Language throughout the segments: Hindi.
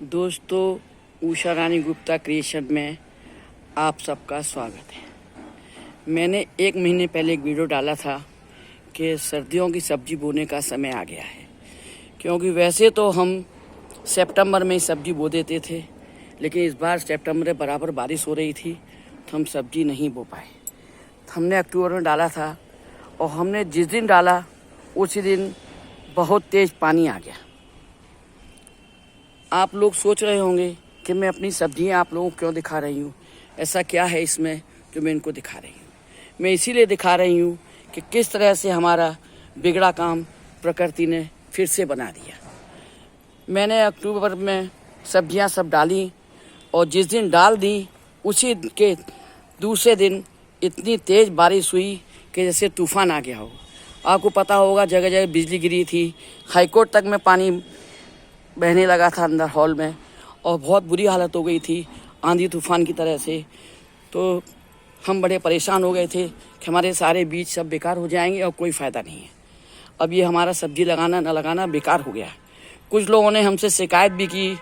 दोस्तों, उषा रानी गुप्ता क्रिएशन में आप सबका स्वागत है। मैंने 1 महीने पहले एक वीडियो डाला था कि सर्दियों की सब्ज़ी बोने का समय आ गया है, क्योंकि वैसे तो हम सितंबर में ही सब्ज़ी बो देते थे, लेकिन इस बार सितंबर में बराबर बारिश हो रही थी तो हम सब्ज़ी नहीं बो पाए। हमने अक्टूबर में डाला था और हमने जिस दिन डाला उसी दिन बहुत तेज़ पानी आ गया। आप लोग सोच रहे होंगे कि मैं अपनी सब्जियां आप लोगों को क्यों दिखा रही हूँ, ऐसा क्या है इसमें जो मैं इनको दिखा रही हूँ। मैं इसीलिए दिखा रही हूँ कि किस तरह से हमारा बिगड़ा काम प्रकृति ने फिर से बना दिया। मैंने अक्टूबर में सब्जियां सब डाली और जिस दिन डाल दी उसी के दूसरे दिन इतनी तेज़ बारिश हुई कि जैसे तूफ़ान आ गया हो। आपको पता होगा जगह जगह बिजली गिरी थी, हाईकोर्ट तक में पानी बहने लगा था अंदर हॉल में और बहुत बुरी हालत हो गई थी आंधी तूफान की तरह से। तो हम बड़े परेशान हो गए थे कि हमारे सारे बीज सब बेकार हो जाएंगे और कोई फ़ायदा नहीं है। अब ये हमारा सब्जी लगाना न लगाना बेकार हो गया। कुछ लोगों ने हमसे शिकायत भी की,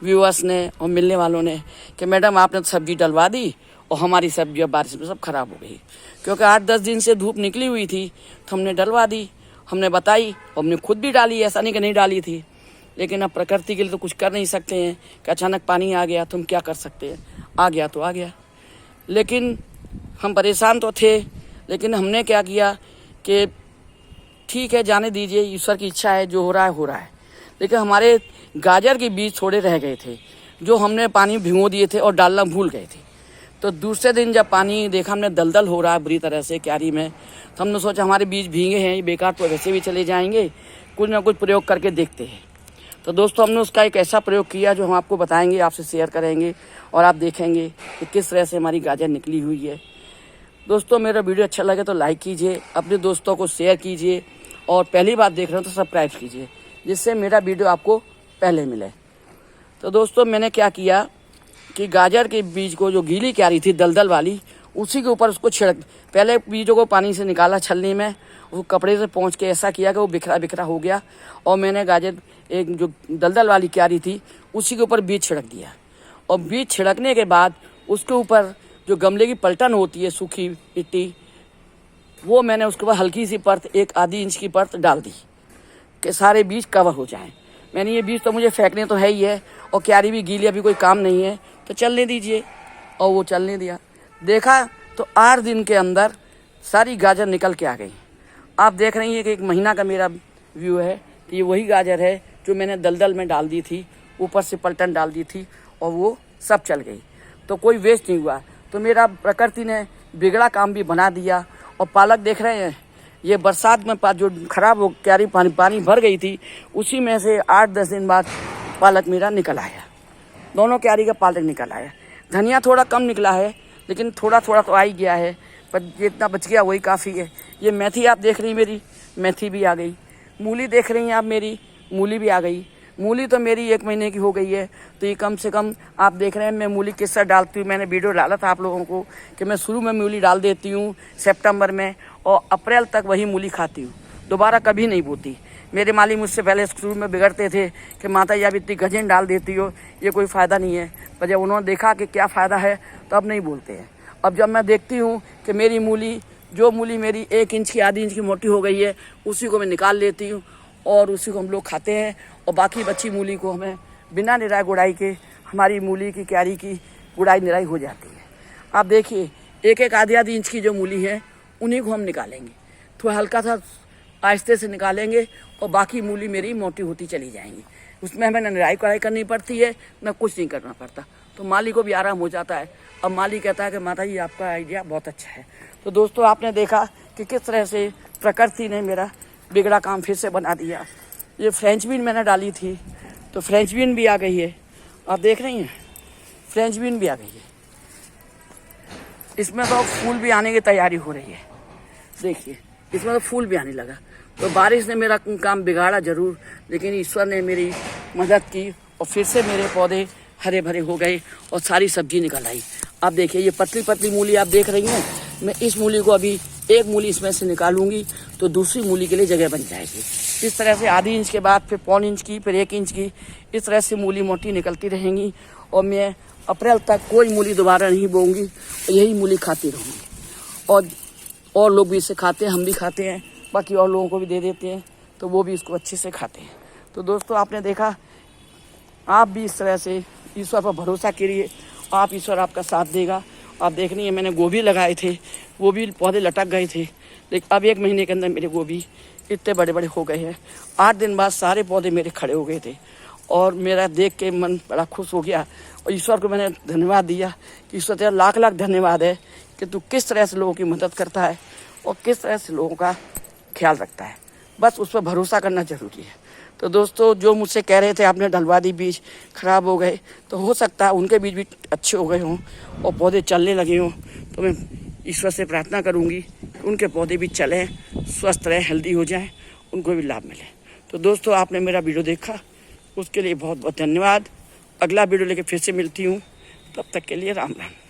व्यूअर्स ने और मिलने वालों ने, कि मैडम आपने तो सब्जी डलवा दी और हमारी सब्जी अब बारिश में सब ख़राब हो गई। क्योंकि 8-10 दिन से धूप निकली हुई थी तो हमने डलवा दी, हमने बताई और हमने खुद भी डाली, ऐसा नहीं कि नहीं डाली थी। लेकिन अब प्रकृति के लिए तो कुछ कर नहीं सकते हैं कि अचानक पानी आ गया तो हम क्या कर सकते हैं, आ गया तो आ गया। लेकिन हम परेशान तो थे, लेकिन हमने क्या किया कि ठीक है जाने दीजिए, ईश्वर की इच्छा है, जो हो रहा है हो रहा है। लेकिन हमारे गाजर के बीज थोड़े रह गए थे जो हमने पानी भिगो दिए थे और डालना भूल गए थे। तो दूसरे दिन जब पानी देखा हमने दलदल हो रहा है बुरी तरह से क्यारी में, तो हमने सोचा हमारे बीज भीगे हैं, ये बेकार तो वैसे भी चले जाएंगे, कुछ ना कुछ प्रयोग करके देखते हैं। तो दोस्तों हमने उसका एक ऐसा प्रयोग किया जो हम आपको बताएंगे, आपसे शेयर करेंगे और आप देखेंगे कि किस तरह से हमारी गाजर निकली हुई है। दोस्तों मेरा वीडियो अच्छा लगे तो लाइक कीजिए, अपने दोस्तों को शेयर कीजिए और पहली बार देख रहे हो तो सब्सक्राइब कीजिए, जिससे मेरा वीडियो आपको पहले मिले। तो दोस्तों मैंने क्या किया कि गाजर के बीज को, जो गीली क्यारी थी दलदल वाली, उसी के ऊपर उसको छिड़क, पहले बीजों को पानी से निकाला छलनी में, वो कपड़े से पोंछ के ऐसा किया कि वो बिखरा बिखरा हो गया। और मैंने गाजर एक जो दलदल वाली क्यारी थी उसी के ऊपर बीज छिड़क दिया। और बीज छिड़कने के बाद उसके ऊपर जो गमले की पलटन होती है सूखी मिट्टी, वो मैंने उसके ऊपर हल्की सी परत, 1-आधी इंच की परत डाल दी कि सारे बीज कवर हो जाएं। मैंने ये बीज तो मुझे फेंकने तो है ही है और क्यारी भी गीली, अभी कोई काम नहीं है तो चलने दीजिए। और वो चलने दिया, देखा तो 8 दिन के अंदर सारी गाजर निकल के आ गई। आप देख रही हैं कि 1 महीना का मेरा व्यू है कि ये वही गाजर है जो मैंने दलदल में डाल दी थी, ऊपर से पलटन डाल दी थी और वो सब चल गई, तो कोई वेस्ट नहीं हुआ। तो मेरा प्रकृति ने बिगड़ा काम भी बना दिया। और पालक देख रहे हैं, ये बरसात में जो खराब हो क्यारी पानी भर गई थी, उसी में से 8-10 दिन बाद पालक मेरा निकल आया, दोनों क्यारी का पालक निकल आया। धनिया थोड़ा कम निकला है लेकिन थोड़ा थोड़ा तो आ ही गया है, पर जितना बच गया वही काफ़ी है। ये मेथी आप देख रही, मेरी मेथी भी आ गई। मूली देख रही हैं आप, मेरी मूली भी आ गई। मूली तो मेरी 1 महीने की हो गई है, तो ये कम से कम आप देख रहे हैं मैं मूली किस तरह डालती हूँ। मैंने वीडियो डाला था आप लोगों को कि मैं शुरू में मूली डाल देती हूँ सितंबर में और अप्रैल तक वही मूली खाती हूँ, दोबारा कभी नहीं बोती। मेरे माली मुझसे पहले शुरू में बिगड़ते थे कि माता जी आप इतनी गजें डाल देती हो, ये कोई फ़ायदा नहीं है। पर जब उन्होंने देखा कि क्या फ़ायदा है तो अब नहीं बोलते हैं। अब जब मैं देखती हूँ कि मेरी मूली, जो मूली मेरी 1 इंच की, आधी इंच की मोटी हो गई है, उसी को मैं निकाल लेती हूँ और उसी को हम लोग खाते हैं। और बाकी बची मूली को हमें बिना निराई गुड़ाई के, हमारी मूली की क्यारी की गुड़ाई निराई हो जाती है। आप देखिए 1-1, आधी-आधी इंच की जो मूली है उन्हीं को हम निकालेंगे, थोड़ा हल्का सा आहिस्ते से निकालेंगे और बाकी मूली मेरी मोटी होती चली जाएंगी। उसमें हमें न निराई गुड़ाई करनी पड़ती है, न कुछ नहीं करना पड़ता, तो माली को भी आराम हो जाता है। अब माली कहता है कि माता जी आपका आइडिया बहुत अच्छा है। तो दोस्तों आपने देखा कि किस तरह से प्रकृति ने मेरा बिगड़ा काम फिर से बना दिया। ये फ्रेंच बीन मैंने डाली थी तो फ्रेंच बीन भी आ गई है, आप देख रही हैं, फ्रेंच बीन भी आ गई है। इसमें तो फूल भी आने की तैयारी हो रही है, देखिए इसमें तो फूल भी आने लगा। तो बारिश ने मेरा काम बिगाड़ा ज़रूर, लेकिन ईश्वर ने मेरी मदद की और फिर से मेरे पौधे हरे भरे हो गए और सारी सब्जी निकल आई। आप देखिए ये पतली पतली मूली आप देख रही हैं, मैं इस मूली को अभी 1 मूली इसमें से निकालूंगी तो दूसरी मूली के लिए जगह बन जाएगी। इस तरह से आधी इंच के बाद फिर पौन इंच की, फिर 1 इंच की, इस तरह से मूली मोटी निकलती रहेंगी। और मैं अप्रैल तक कोई मूली दोबारा नहीं बोऊंगी और यही मूली खाती रहूँगी। और लोग भी इसे खाते हैं, हम भी खाते हैं, बाकी और लोगों को भी दे देते हैं, तो वो भी इसको अच्छे से खाते हैं। तो दोस्तों आपने देखा, आप भी इस तरह से ईश्वर पर भरोसा करिए, आप ईश्वर आपका साथ देगा। आप देख रही हैं मैंने गोभी लगाए थे, वो भी पौधे लटक गए थे, लेकिन अब 1 महीने के अंदर मेरे गोभी इतने बड़े बड़े हो गए हैं। 8 दिन बाद सारे पौधे मेरे खड़े हो गए थे और मेरा देख के मन बड़ा खुश हो गया। और ईश्वर को मैंने धन्यवाद दिया कि ईश्वर तेरा लाख लाख धन्यवाद है कि तू किस तरह से लोगों की मदद करता है और किस तरह से लोगों का ख्याल रखता है। बस उस पर भरोसा करना ज़रूरी है। तो दोस्तों जो मुझसे कह रहे थे आपने डलवा दी, बीज खराब हो गए, तो हो सकता है उनके बीज भी अच्छे हो गए हों और पौधे चलने लगे हों। तो मैं ईश्वर से प्रार्थना करूंगी कि उनके पौधे भी चलें, स्वस्थ रहें, हेल्दी हो जाएं, उनको भी लाभ मिले। तो दोस्तों आपने मेरा वीडियो देखा, उसके लिए बहुत बहुत धन्यवाद। अगला वीडियो लेके फिर से मिलती हूँ, तब तक के लिए राम राम।